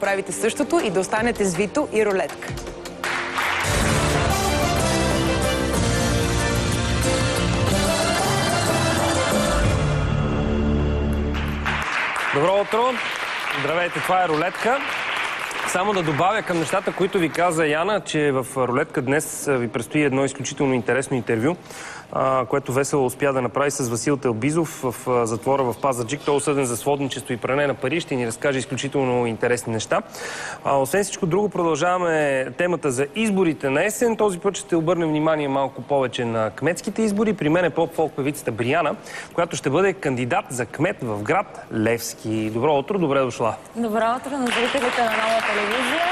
направите същото и да останете с Вито и рулетка. Добро утро! Здравейте, това е рулетка. Само да добавя към нещата, които ви каза Яна, че в рулетка днес ви предстои едно изключително интересно интервю, което Весела успя да направи с Васил Телбизов в затвора в Пазарджик. Той е осъден за сводничество и пране на пари. Ще ни разкаже изключително интересни неща. Освен всичко друго, продължаваме темата за изборите на есен. Този път ще обърнем внимание малко повече на кметските избори. При мен е поп-фолк певицата Бриана, която ще бъде кандидат за кмет в град Левски. Добро утро, добре дошла. Добро утро на зрителите на Нова телевизия.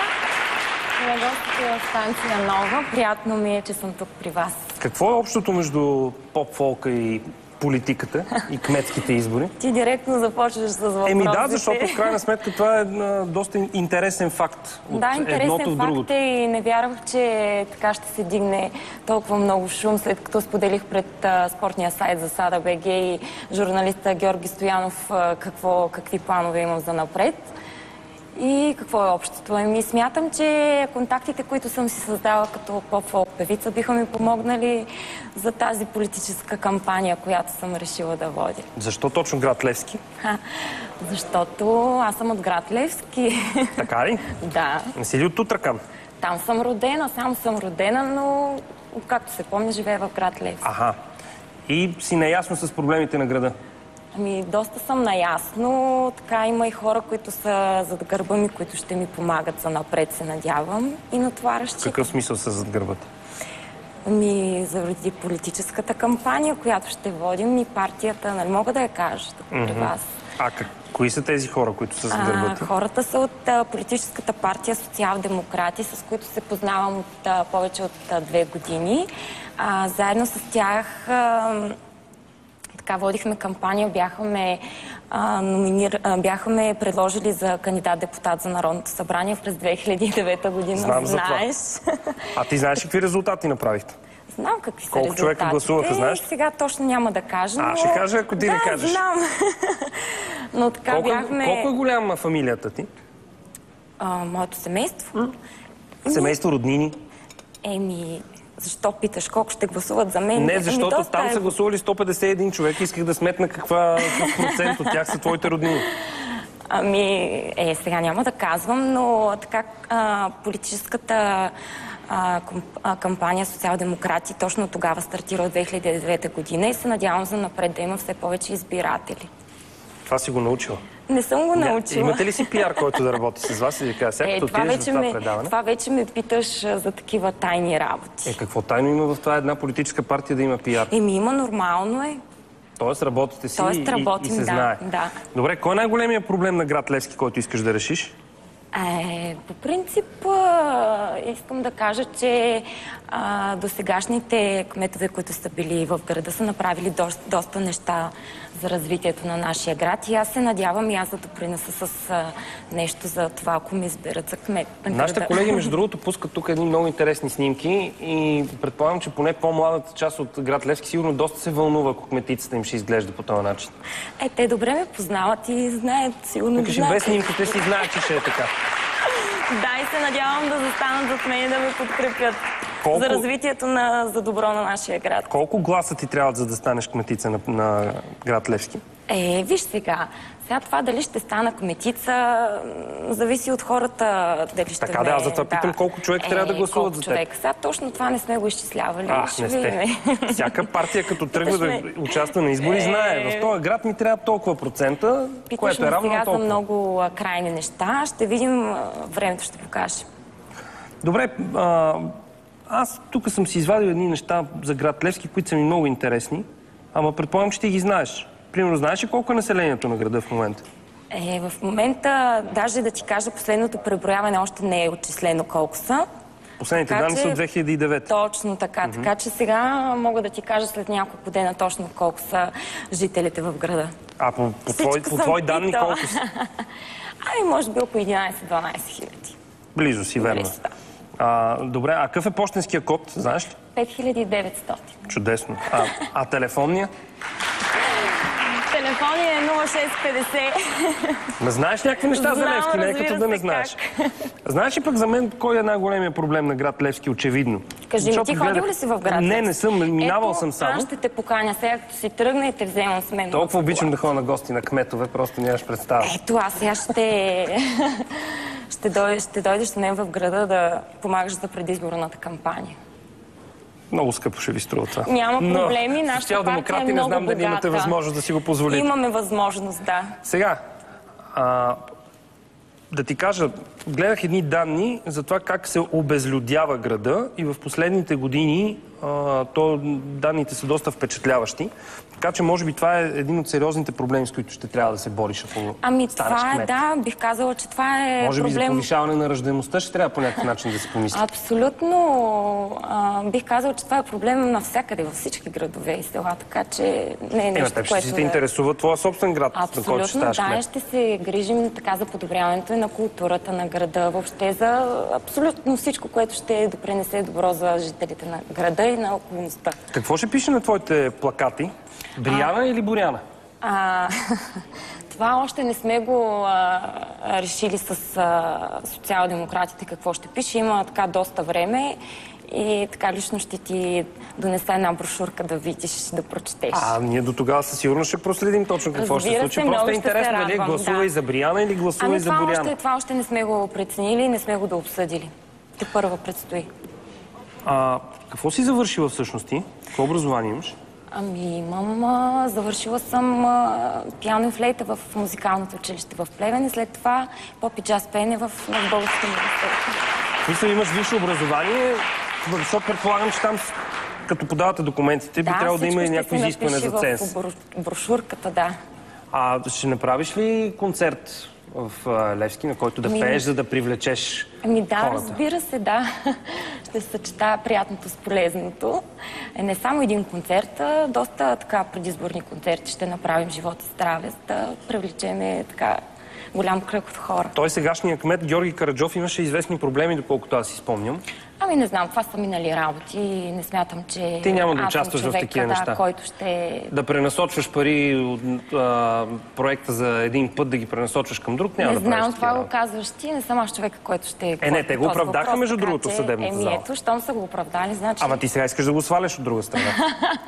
На гостите в станция Нова. Приятно ми е, че съм тук при вас. Какво е общото между поп-фолка и политиката и кметските избори? Ти директно започваш с въпросите. Да, защото в крайна сметка това е доста интересен факт от едното в другото. Факт е и не вярвах, че така ще се дигне толкова много шум, след като споделих пред спортния сайт за САДА.БГ и журналиста Георги Стоянов какви планове имам за напред. И какво е общото? Смятам, че контактите, които съм си създала като поп-фолк певица, биха ми помогнали за тази политическа кампания, която съм решила да водя. Защо точно град Левски? Защото аз съм от град Левски. Така ли? Да. Не си ли от Тутракан? Там съм родена, съм родена, но както се помня, живея в град Левски. Аха. И си наясно с проблемите на града? Доста съм наясно. Така има и хора, които са зад гърба ми, които ще ми помагат за напред, се надявам. И на това разчитам. Какъв смисъл са зад гърбата? Заради политическата кампания, която ще водим и партията, нали мога да я кажа тук при вас. Кои са тези хора, които са зад гърбата? Хората са от политическата партия Социал-демократи, с които се познавам от повече от 2 години. Заедно с тях водихме кампания, бяхме предложили за кандидат-депутат за Народното събрание през 2009 година. Знам за това. А ти знаеш какви резултати направихте? Знам какви са резултатите. Колко човека гласуваха, знаеш? Сега точно няма да кажа, но... Ще кажа, ако ти не кажеш. Знам. Но така бяхме... Колко е голяма фамилията ти? Моето семейство? Семейство, роднини? Защо питаш? Колко ще гласуват за мен? Не, защото там са гласували 151 човека. Исках да сметна какъв процент от тях са твоите роднини. Сега няма да казвам, но така политическата кампания Социал-демократи точно тогава стартира от 2009 година и се надявам за напред да има все повече избиратели. Това си го научила? Не съм го научила. Имате ли си пиар, който да работи с вас и да кажа, сега като отидеш за това предаване? Това вече ме питаш за такива тайни работи. Какво тайно има в това една политическа партия да има пиар? Има, нормално е. Тоест работите си и се знае. Да. Добре, кой е най-големият проблем на град Левски, който искаш да решиш? По принцип, искам да кажа, че досегашните кметове, които са били в града, са направили доста неща за развитието на нашия град и аз се надявам и аз да допринеса с нещо за това, ако ме изберат за кмет на града. Нашите колеги, между другото, пускат тук едни много интересни снимки и предполагам, че поне по-младата част от град Левски сигурно доста се вълнува, ако кметицата им ще изглежда по този начин. Те добре ме познават и знаят, сигурно знаят. Без снимките си знаят, че ще е така. Да, и се надявам да застанат зад мен и да ме подкрепят за развитието за добро на нашия град. Колко гласа ти трябва, за да станеш кметица на град Левски? Виж сега това дали ще стана кметица, зависи от хората дали ще Така аз затова питам колко човек трябва да гласуват за теб. Сега точно това не сме го изчислявали. Не сте. Всяка партия като тръгва да участва на избори знае. В този град ни трябва толкова процента, което е равно на толкова. Сега за много крайни неща. Ще видим, времето ще покаже. Добре, аз тук съм си извадил едни неща за град Левски, които са ми много интересни, ама предполагам, че ти ги знаеш. Примерно, знаеш ли колко е населението на града в момента? В момента, даже да ти кажа, последното преброяване още не е отчислено колко са. Последните данни са от 2009. Точно така. Така че сега мога да ти кажа след няколко дена точно колко са жителите в града. По твои данни колко са? Може би около 11-12 хиляди. Близо си, верно. Добре, какъв е пощенския код, знаеш ли? 5900. Чудесно. А телефонния? телефон е 0650. Ма знаеш някакви неща за Знам, Левски, не е разбира като да не се, знаеш. как. Знаеш ли пък за мен кой е най-големият проблем на град Левски, очевидно? Кажи ми, ти ходил ли си в град? Не съм, минавал съм само. Аз ще те поканя сега, като си тръгна и те вземам с мен. Толкова обичам да ходя на гости на кметове, просто нямаш представа. Ето, аз сега ще дойдеш с мен в града да помагаш за предизборната кампания. Много скъпо ще ви струва това. Няма проблеми, нашата партия е много не знам дали имате богата. възможност да си го позволите. Имаме възможност, да. Сега, да ти кажа, гледах едни данни за това как се обезлюдява града и в последните години данните са доста впечатляващи. Така че може би това е един от сериозните проблеми, с които ще трябва да се бориш, ако станеш кмет. Да, бих казала, че това е може проблем... би за повишаване на раждаемостта ще трябва по някакъв начин да се помисли. Абсолютно. Бих казала, че това е проблем навсякъде, във всички градове и села, така че не е нещо, което... Ще си те интересува твоя собствен град, абсолютно, на който ще ставаш кмет. Ще се грижим така за подобряването и на културата на града, въобще за абсолютно всичко, което ще допринесе добро за жителите на града и на околността. Какво ще пише на твоите плакати? Брияна или Боряна? Това още не сме го решили с социал-демократите какво ще пише. Има така доста време и така лично ще ти донеса една брошурка да видиш, да прочетеш. Ние до тогава със сигурност ще проследим точно какво ще се случи. Просто е интересно дали гласувай за Брияна или гласувай за Боряна. Това още не сме го преценили, не сме го дообсъдили. Тепърва предстои. Какво си завършила всъщност ти? Какво образование имаш? Завършила съм пиано и флейта в музикалното училище в Плевен и след това поп и джаз пеене в Българския университет. Мисля, имаш висше образование, защото предполагам, че там, като подавате документите, би трябвало да има и някакво изискване за ценз. В брошурката, да. Ще направиш ли концерт в Левски, на който да пееш, за да привлечеш хората? Разбира се, да. Ще съчетая приятното с полезното. Не само един концерт, а доста така предизборни концерти ще направим, живот и здраве, за да привлечем така голям кръг от хора. Той сегашният кмет Георги Караджов имаше известни проблеми, доколкото аз си спомням. Не знам, това са минали работи и не смятам, че ти няма да участваш в такива неща. Който ще... Да пренасочваш пари от проекта за един път, да ги пренасочваш към друг, няма да правиш. Не знам, това го казваш ти, не съм аз човека, който ще... Не, те го оправдаха между другото в съдебната зала. Ето, щом са го оправдали, значи... Ама ти сега искаш да го сваляш от друга страна.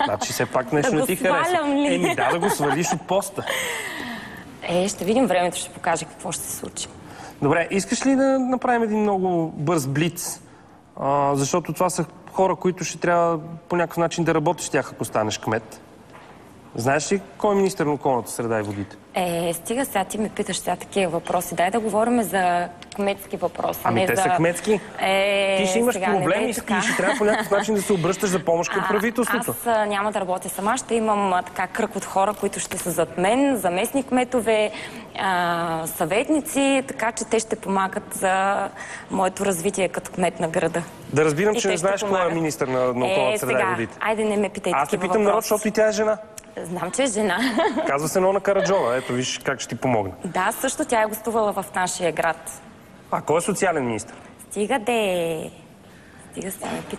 Значи все пак нещо не ти хареса. Да го свалям ли? Да го свалиш от поста. Ще видим, времето ще покаже какво ще се случи. Добре, искаш ли да направим един много бърз блиц? Защото това са хора, които ще трябва по някакъв начин да работиш с тях, ако станеш кмет. Знаеш ли кой е министър на околната среда и водите? Стига сега ти ме питаш сега такива въпроси. Дай да говорим за кметски въпроси. Те са кметски. Ти ще имаш проблеми и ще трябва по някакъв начин да се обръщаш за помощ към правителството. Аз няма да работя сама. Ще имам така кръг от хора, които ще са зад мен, заместник кметове, съветници, така че те ще помагат за моето развитие като кмет на града. Да разбирам, че не знаеш кой е министър на околната среда и водите. Айде не ме питай такива въпроси. Аз те питам народ, защото и тя е жена. Знам, че е жена. Казва се Нона Караджова. Ето, виж как ще ти помогне. Да, също тя е гостувала в нашия град. Кой е социален министър? Стига де...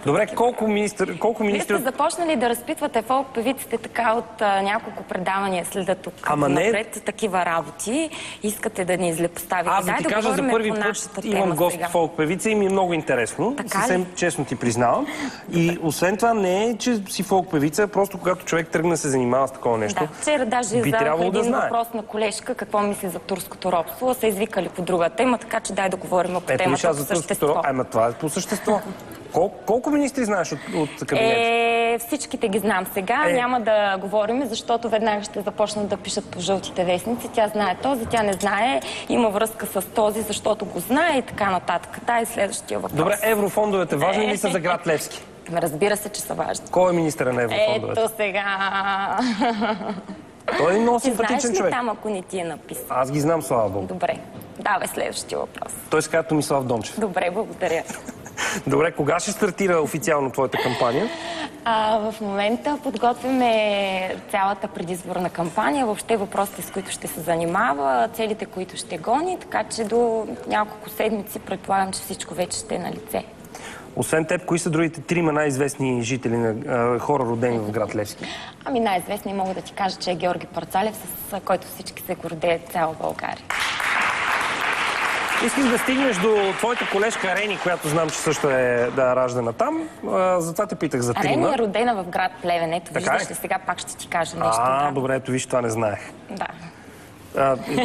Добре, колко министри... Вие сте започнали да разпитвате фолк певиците така от няколко предавания следят тук напред такива работи. Искате да ни злепоставите. Аз да ти кажа, за първи път имам гост фолк певица и ми е много интересно. Съвсем честно ти признавам. И освен това не е, че си фолк певица, просто когато човек тръгне да се занимава с такова нещо. Вчера даже задах един въпрос на колежка, какво мисли за турското робство, са извикали по друга тема, така че дай да говорим по темата по същество. Това е по същество. Колко министри знаеш от кабинета? Всичките ги знам сега. Няма да говорим, защото веднага ще започнат да пишат по жълтите вестници. Тя знае този, тя не знае. Има връзка с този, защото го знае и така нататък. Дай следващия въпрос. Добре, еврофондовете важни ли са за град Левски? Разбира се, че са важни. Кой е министър на еврофондовете? Ето сега... Той е много симпатичен човек. Ти знаеш ли там, ако не ти е написан? Аз ги знам, слава Богу. Добре. Давай следващия въпрос. Той се казва Томислав Дончев. Добре, благодаря. Добре, кога ще стартира официално твоята кампания? В момента подготвяме цялата предизборна кампания, въобще въпросите, с които ще се занимава, целите, които ще гони, така че до няколко седмици предполагам, че всичко вече ще е на лице. Освен теб, кои са другите трима най-известни жители на хора, родени в град Левски? Ами най-известни мога да ти кажа, че е Георги Парцалев, с който всички се гордеят цяла България. Искаш да стигнеш до твоята колежка Рени, която знам, че също е раждана там. Затова те питах за трима. Рени е родена в град Плевен. Ето, виждаш ли, сега пак ще ти кажа нещо. Да. Добре, ето виж, това не знаех. Да.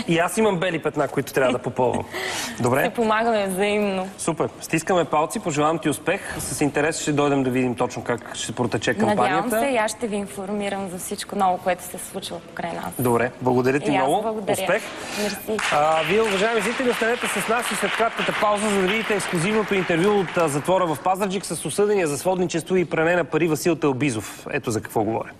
И аз имам бели петна, които трябва да попълвам. Добре? Се помагаме взаимно. Супер. Стискаме палци, пожелавам ти успех. С интерес ще дойдем да видим точно как ще протече кампанията. Надявам се и аз ще ви информирам за всичко ново, което се случва покрай нас. Добре, благодаря ти много. Благодаря. Успех. Мерси. Вие, уважаеми зрители, останете с нас и след кратката пауза, за да видите ексклюзивното интервю от затвора в Пазарджик с осъдения за сводничество и пране на пари Васил Телбизов. Ето за какво говоря.